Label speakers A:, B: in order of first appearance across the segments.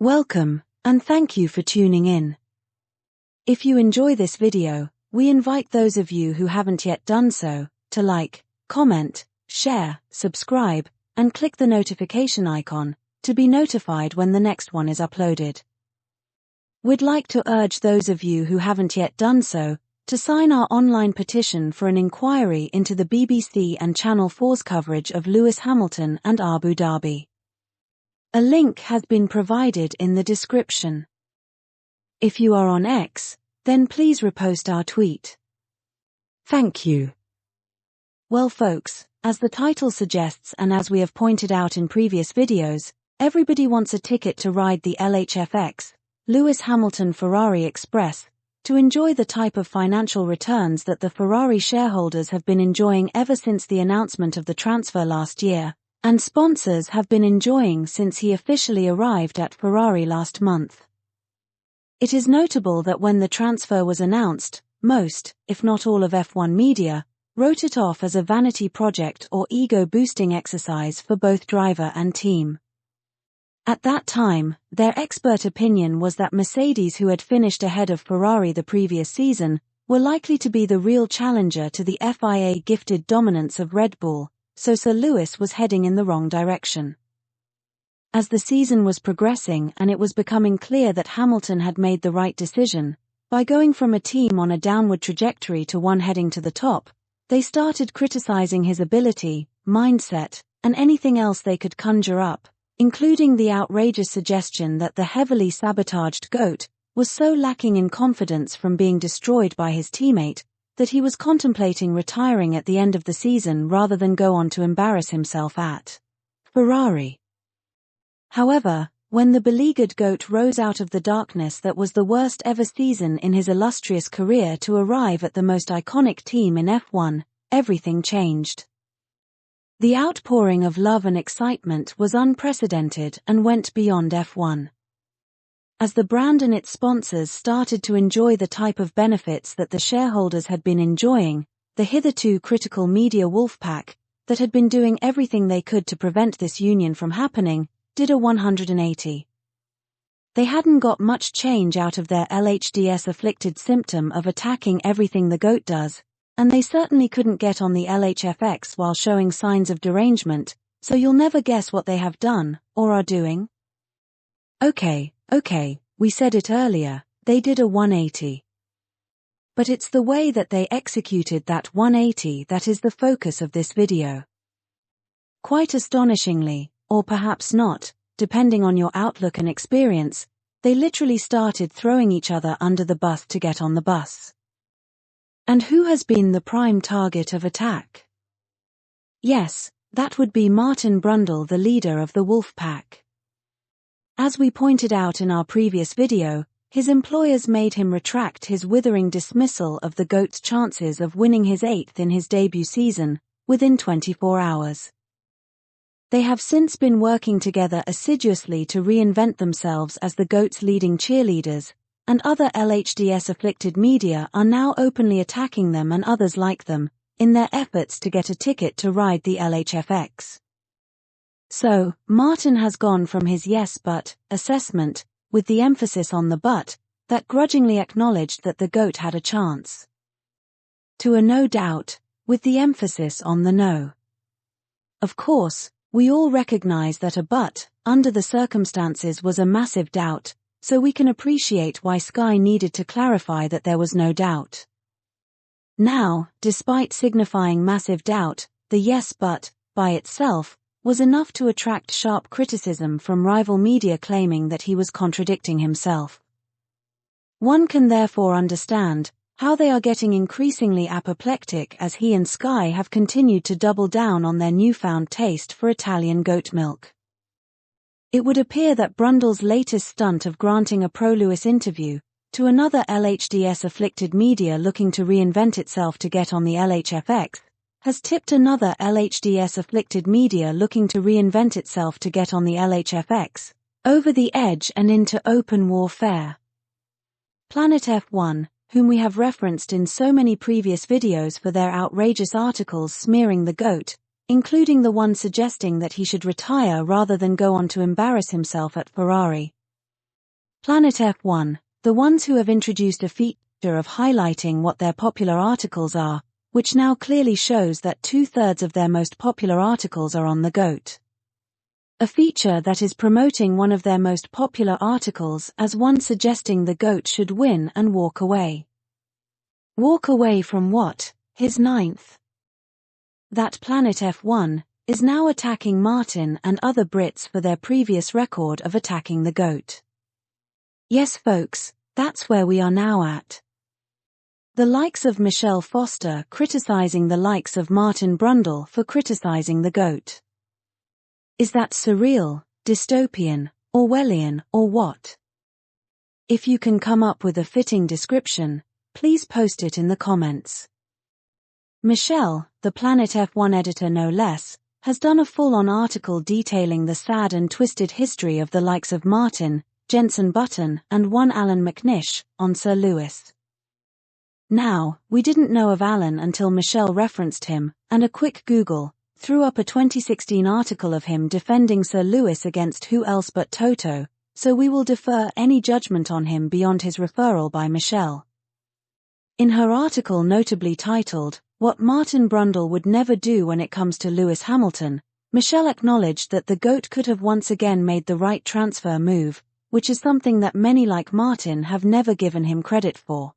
A: Welcome, and thank you for tuning in. If you enjoy this video, we invite those of you who haven't yet done so, to like, comment, share, subscribe, and click the notification icon, to be notified when the next one is uploaded. We'd like to urge those of you who haven't yet done so, to sign our online petition for an inquiry into the BBC and Channel 4's coverage of Lewis Hamilton and Abu Dhabi. A link has been provided in the description. If you are on X, then please repost our tweet. Thank you. Well folks, as the title suggests and as we have pointed out in previous videos, everybody wants a ticket to ride the LHFX, Lewis Hamilton Ferrari Express, to enjoy the type of financial returns that the Ferrari shareholders have been enjoying ever since the announcement of the transfer last year, and sponsors have been enjoying since he officially arrived at Ferrari last month. It is notable that when the transfer was announced, most, if not all of F1 media, wrote it off as a vanity project or ego-boosting exercise for both driver and team. At that time, their expert opinion was that Mercedes, who had finished ahead of Ferrari the previous season, were likely to be the real challenger to the FIA-gifted dominance of Red Bull, so Sir Lewis was heading in the wrong direction. As the season was progressing and it was becoming clear that Hamilton had made the right decision, by going from a team on a downward trajectory to one heading to the top, they started criticizing his ability, mindset, and anything else they could conjure up, including the outrageous suggestion that the heavily sabotaged GOAT was so lacking in confidence from being destroyed by his teammate that he was contemplating retiring at the end of the season rather than go on to embarrass himself at Ferrari. However, when the beleaguered GOAT rose out of the darkness that was the worst ever season in his illustrious career to arrive at the most iconic team in F1, everything changed. The outpouring of love and excitement was unprecedented and went beyond F1. As the brand and its sponsors started to enjoy the type of benefits that the shareholders had been enjoying, the hitherto critical media wolfpack, that had been doing everything they could to prevent this union from happening, did a 180. They hadn't got much change out of their LHDS-afflicted symptom of attacking everything the GOAT does, and they certainly couldn't get on the LHFX while showing signs of derangement, so you'll never guess what they have done, or are doing. Okay, we said it earlier, they did a 180. But it's the way that they executed that 180 that is the focus of this video. Quite astonishingly, or perhaps not, depending on your outlook and experience, they literally started throwing each other under the bus to get on the bus. And who has been the prime target of attack? Yes, that would be Martin Brundle, the leader of the wolf pack. As we pointed out in our previous video, his employers made him retract his withering dismissal of the GOAT's chances of winning his 8th in his debut season, within 24 hours. They have since been working together assiduously to reinvent themselves as the GOAT's leading cheerleaders, and other LHDS-afflicted media are now openly attacking them and others like them, in their efforts to get a ticket to ride the LHFX. So, Martin has gone from his yes but assessment, with the emphasis on the but, that grudgingly acknowledged that the GOAT had a chance, to a no doubt, with the emphasis on the no. Of course, we all recognize that a but, under the circumstances, was a massive doubt, so we can appreciate why Sky needed to clarify that there was no doubt. Now, despite signifying massive doubt, the yes but, by itself, was enough to attract sharp criticism from rival media claiming that he was contradicting himself. One can therefore understand how they are getting increasingly apoplectic as he and Sky have continued to double down on their newfound taste for Italian goat milk. It would appear that Brundle's latest stunt of granting a pro-Lewis interview to another LHDS-afflicted media looking to reinvent itself to get on the LHFX has tipped another LHDS-afflicted media looking to reinvent itself to get on the LHFX over the edge and into open warfare. Planet F1, whom we have referenced in so many previous videos for their outrageous articles smearing the GOAT, including the one suggesting that he should retire rather than go on to embarrass himself at Ferrari, Planet F1, the ones who have introduced a feature of highlighting what their popular articles are, which now clearly shows that 2/3 of their most popular articles are on the GOAT. A feature that is promoting one of their most popular articles as one suggesting the GOAT should win and walk away. Walk away from what? His 9th. That Planet F1 is now attacking Martin and other Brits for their previous record of attacking the GOAT. Yes folks, that's where we are now at. The likes of Michelle Foster criticizing the likes of Martin Brundle for criticizing the GOAT. Is that surreal, dystopian, Orwellian, or what? If you can come up with a fitting description, please post it in the comments. Michelle, the Planet F1 editor no less, has done a full-on article detailing the sad and twisted history of the likes of Martin, Jenson Button, and one Alan McNish, on Sir Lewis. Now, we didn't know of Alan until Michelle referenced him, and a quick Google threw up a 2016 article of him defending Sir Lewis against who else but Toto, so we will defer any judgment on him beyond his referral by Michelle. In her article notably titled, "What Martin Brundle Would Never Do When It Comes to Lewis Hamilton," Michelle acknowledged that the GOAT could have once again made the right transfer move, which is something that many like Martin have never given him credit for.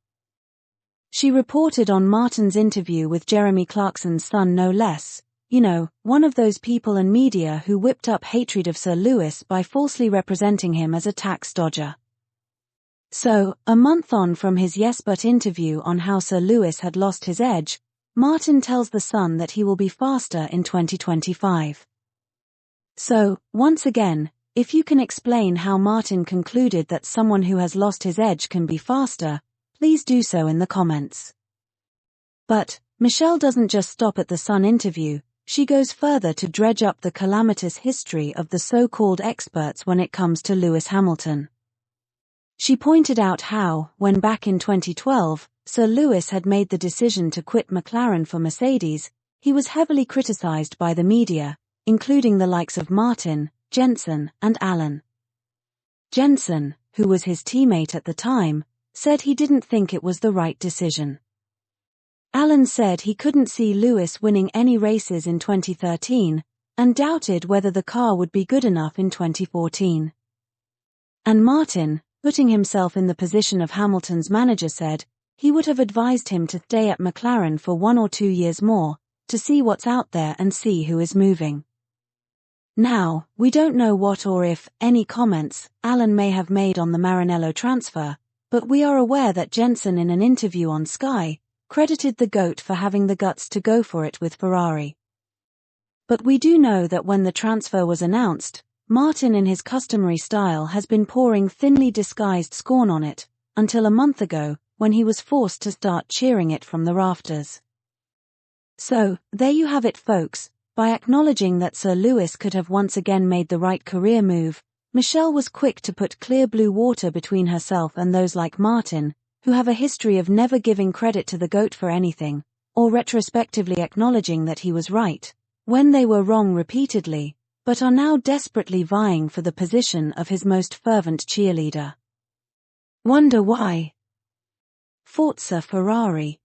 A: She reported on Martin's interview with Jeremy Clarkson's son no less, one of those people and media who whipped up hatred of Sir Lewis by falsely representing him as a tax dodger. So, a month on from his Yes But interview on how Sir Lewis had lost his edge, Martin tells the Sun that he will be faster in 2025. So, once again, if you can explain how Martin concluded that someone who has lost his edge can be faster, please do so in the comments. But, Michelle doesn't just stop at the Sun interview, she goes further to dredge up the calamitous history of the so-called experts when it comes to Lewis Hamilton. She pointed out how, when back in 2012, Sir Lewis had made the decision to quit McLaren for Mercedes, he was heavily criticized by the media, including the likes of Martin, Jenson, and Alan. Jenson, who was his teammate at the time, said he didn't think it was the right decision. Alan said he couldn't see Lewis winning any races in 2013, and doubted whether the car would be good enough in 2014. And Martin, putting himself in the position of Hamilton's manager, said he would have advised him to stay at McLaren for 1 or 2 years more, to see what's out there and see who is moving. Now, we don't know what or if any comments Alan may have made on the Maranello transfer, but we are aware that Jenson in an interview on Sky credited the GOAT for having the guts to go for it with Ferrari. But we do know that when the transfer was announced, Martin in his customary style has been pouring thinly disguised scorn on it, until a month ago, when he was forced to start cheering it from the rafters. So, there you have it folks, by acknowledging that Sir Lewis could have once again made the right career move, Michelle was quick to put clear blue water between herself and those like Martin, who have a history of never giving credit to the GOAT for anything, or retrospectively acknowledging that he was right, when they were wrong repeatedly, but are now desperately vying for the position of his most fervent cheerleader. Wonder why? Forza Ferrari.